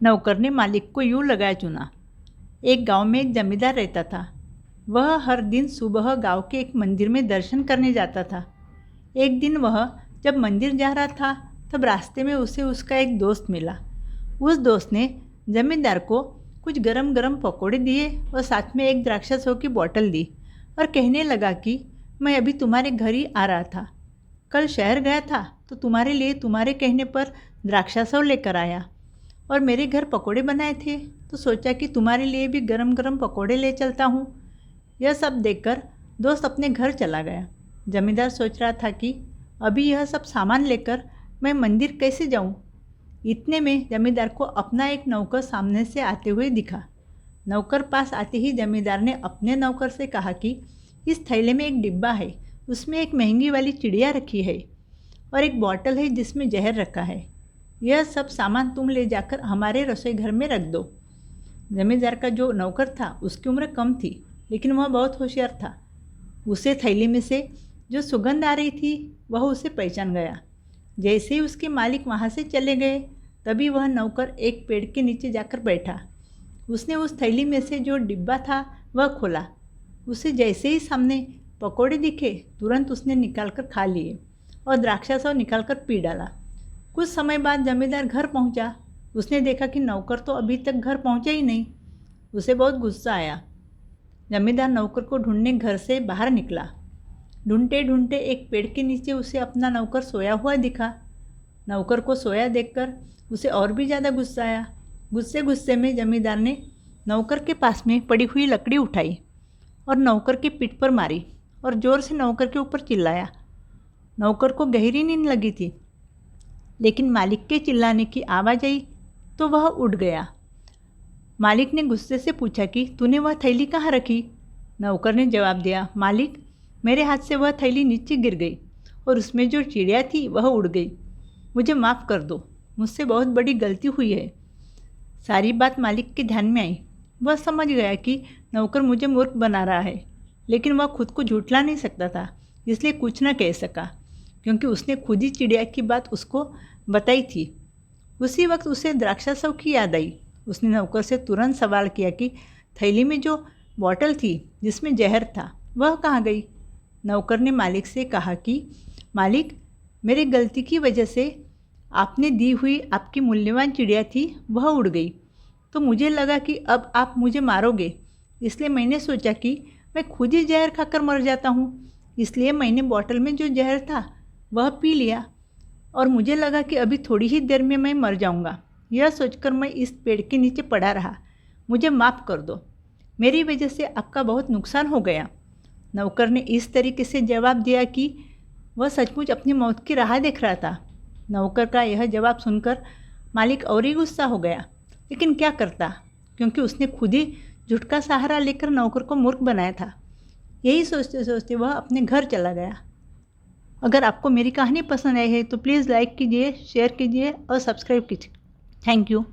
नौकर ने मालिक को यूँ लगाया चुना। एक गांव में एक जमींदार रहता था। वह हर दिन सुबह गांव के एक मंदिर में दर्शन करने जाता था। एक दिन वह जब मंदिर जा रहा था तब रास्ते में उसे उसका एक दोस्त मिला। उस दोस्त ने जमींदार को कुछ गरम गरम पकौड़े दिए और साथ में एक द्राक्षासव की बोतल दी और कहने लगा कि मैं अभी तुम्हारे घर ही आ रहा था। कल शहर गया था तो तुम्हारे लिए तुम्हारे कहने पर द्राक्षासव लेकर आया और मेरे घर पकोड़े बनाए थे तो सोचा कि तुम्हारे लिए भी गरम गरम पकोड़े ले चलता हूँ। यह सब देखकर दोस्त अपने घर चला गया। जमींदार सोच रहा था कि अभी यह सब सामान लेकर मैं मंदिर कैसे जाऊँ। इतने में जमींदार को अपना एक नौकर सामने से आते हुए दिखा। नौकर पास आते ही जमींदार ने अपने नौकर से कहा कि इस थैले में एक डिब्बा है, उसमें एक महंगी वाली चिड़िया रखी है और एक बॉटल है जिसमें जहर रखा है। यह सब सामान तुम ले जाकर हमारे रसोई घर में रख दो। जमींदार का जो नौकर था उसकी उम्र कम थी, लेकिन वह बहुत होशियार था। उसे थैली में से जो सुगंध आ रही थी वह उसे पहचान गया। जैसे ही उसके मालिक वहाँ से चले गए तभी वह नौकर एक पेड़ के नीचे जाकर बैठा। उसने उस थैली में से जो डिब्बा था वह खोला। उसे जैसे ही सामने पकोड़े दिखे तुरंत उसने निकालकर खा लिए और द्राक्षासव निकालकर पी डाला। कुछ समय बाद जमींदार घर पहुंचा। उसने देखा कि नौकर तो अभी तक घर पहुंचा ही नहीं। उसे बहुत गुस्सा आया। जमींदार नौकर को ढूंढने घर से बाहर निकला। ढूंढते ढूंढते एक पेड़ के नीचे उसे अपना नौकर सोया हुआ दिखा। नौकर को सोया देखकर उसे और भी ज़्यादा गुस्सा आया। गुस्से गुस्से में जमींदार ने नौकर के पास में पड़ी हुई लकड़ी उठाई और नौकर की पीठ पर मारी और ज़ोर से नौकर के ऊपर चिल्लाया। नौकर को गहरी नींद लगी थी, लेकिन मालिक के चिल्लाने की आवाज़ आई तो वह उठ गया। मालिक ने गुस्से से पूछा कि तूने वह थैली कहाँ रखी। नौकर ने जवाब दिया, मालिक मेरे हाथ से वह थैली नीचे गिर गई और उसमें जो चिड़िया थी वह उड़ गई। मुझे माफ़ कर दो, मुझसे बहुत बड़ी गलती हुई है। सारी बात मालिक के ध्यान में आई। वह समझ गया कि नौकर मुझे मूर्ख बना रहा है, लेकिन वह खुद को झूठला नहीं सकता था, इसलिए कुछ न कह सका, क्योंकि उसने खुद ही चिड़िया की बात उसको बताई थी। उसी वक्त उसे द्राक्षासव की याद आई। उसने नौकर से तुरंत सवाल किया कि थैली में जो बॉटल थी जिसमें जहर था वह कहाँ गई। नौकर ने मालिक से कहा कि मालिक मेरी गलती की वजह से आपने दी हुई आपकी मूल्यवान चिड़िया थी वह उड़ गई, तो मुझे लगा कि अब आप मुझे मारोगे, इसलिए मैंने सोचा कि मैं खुद ही जहर खाकर मर जाता हूँ। इसलिए मैंने बॉटल में जो जहर था वह पी लिया और मुझे लगा कि अभी थोड़ी ही देर में मैं मर जाऊँगा। यह सोचकर मैं इस पेड़ के नीचे पड़ा रहा। मुझे माफ़ कर दो, मेरी वजह से आपका बहुत नुकसान हो गया। नौकर ने इस तरीके से जवाब दिया कि वह सचमुच अपनी मौत की राह देख रहा था। नौकर का यह जवाब सुनकर मालिक और ही गुस्सा हो गया, लेकिन क्या करता, क्योंकि उसने खुद ही झूठ का सहारा लेकर नौकर को मूर्ख बनाया था। यही सोचते सोचते वह अपने घर चला गया। अगर आपको मेरी कहानी पसंद आई है तो प्लीज़ लाइक कीजिए, शेयर कीजिए और सब्सक्राइब कीजिए। Thank you.